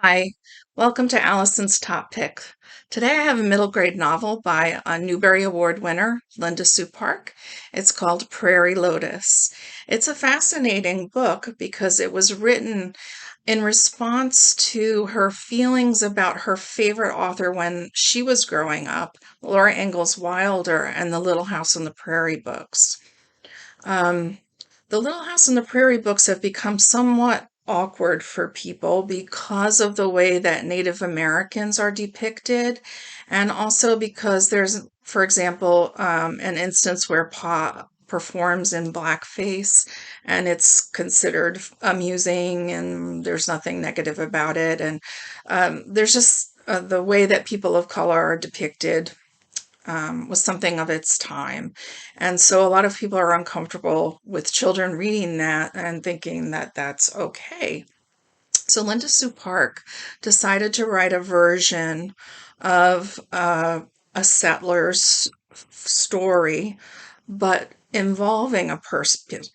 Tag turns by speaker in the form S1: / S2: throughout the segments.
S1: Hi, welcome to Allison's Top Pick. Today I have a middle grade novel by a Newbery Award winner, Linda Sue Park. It's called Prairie, Lotus. It's a fascinating book because it was written in response to her feelings about her favorite author when she was growing up, Laura Ingalls Wilder and the Little House on the Prairie books. Um, the Little House on the Prairie books have become somewhat awkward for people because of the way that Native Americans are depicted, and also because there's, for example, an instance where Pa performs in blackface, and it's considered amusing, and there's nothing negative about it. And there's just the way that people of color are depicted was something of its time. And so a lot of people are uncomfortable with children reading that and thinking that that's okay. So Linda Sue Park decided to write a version of a settler's story, but involving a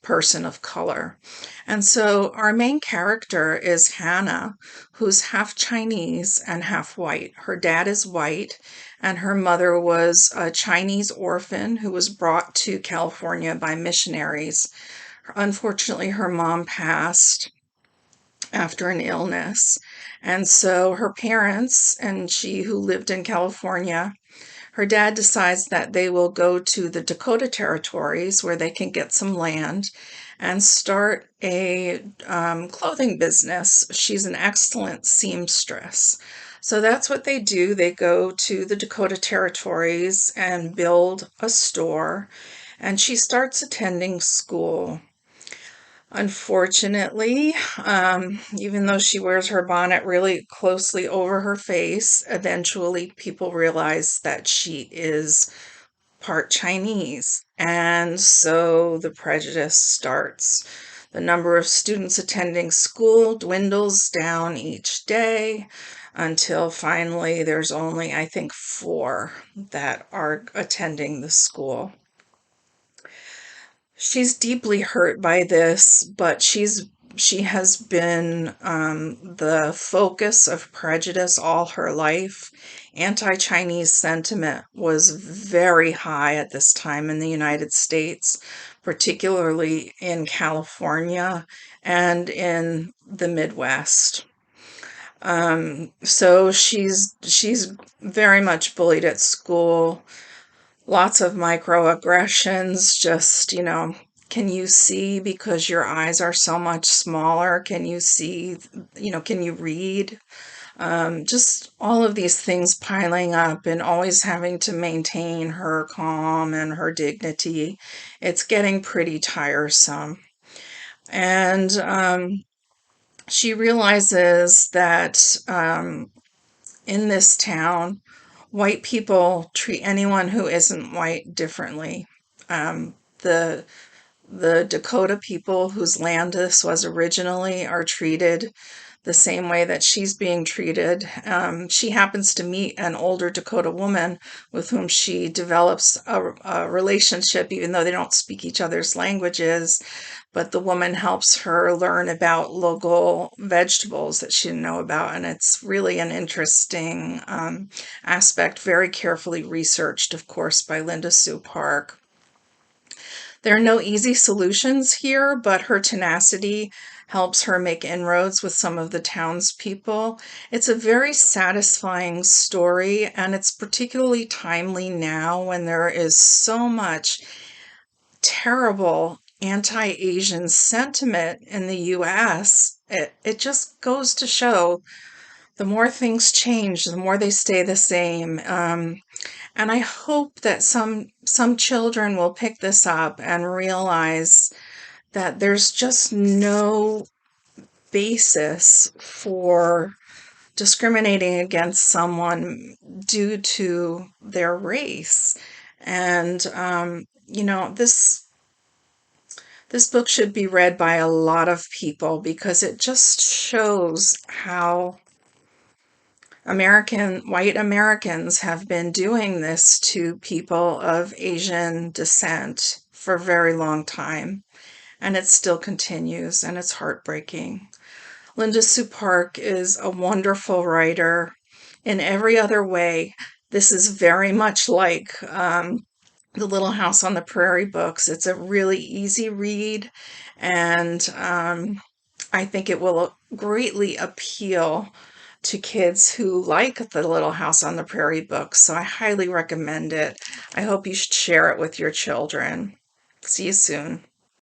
S1: person of color. And so our main character is Hannah, who's half Chinese and half white. Her dad is white, and her mother was a Chinese orphan who was brought to California by missionaries. Unfortunately, her mom passed after an illness. And so her parents and she, who lived in California, her dad decides that they will go to the Dakota territories where they can get some land and start a clothing business. She's an excellent seamstress. So that's what they do. They go to the Dakota territories and build a store, and she starts attending school. Unfortunately, even though she wears her bonnet really closely over her face, eventually people realize that she is part Chinese. And so the prejudice starts. The number of students attending school dwindles down each day until finally there's only, I think, 4 that are attending the school. She's deeply hurt by this, but she has been the focus of prejudice all her life. Anti-Chinese sentiment was very high at this time in the United States, particularly in California and in the Midwest. So she's very much bullied at school. Lots of microaggressions, just, can you see because your eyes are so much smaller? Can you see, can you read? Just all of these things piling up and always having to maintain her calm and her dignity. It's getting pretty tiresome. And she realizes that in this town, white people treat anyone who isn't white differently. The Dakota people whose land this was originally are treated the same way that she's being treated. She happens to meet an older Dakota woman with whom she develops a relationship, even though they don't speak each other's languages. But the woman helps her learn about local vegetables that she didn't know about. And it's really an interesting aspect, very carefully researched, of course, by Linda Sue Park. There are no easy solutions here, but her tenacity helps her make inroads with some of the townspeople. It's a very satisfying story, and it's particularly timely now when there is so much terrible anti-Asian sentiment in the US. It just goes to show the more things change, the more they stay the same. And I hope that some children will pick this up and realize that there's just no basis for discriminating against someone due to their race. And this book should be read by a lot of people because it just shows how white Americans have been doing this to people of Asian descent for a very long time, and it still continues, and it's heartbreaking. Linda Sue Park is a wonderful writer in every other way. This is very much like the Little House on the Prairie books. It's a really easy read, and I think it will greatly appeal to kids who like the Little House on the Prairie books. So I highly recommend it. I hope you should share it with your children. See you soon.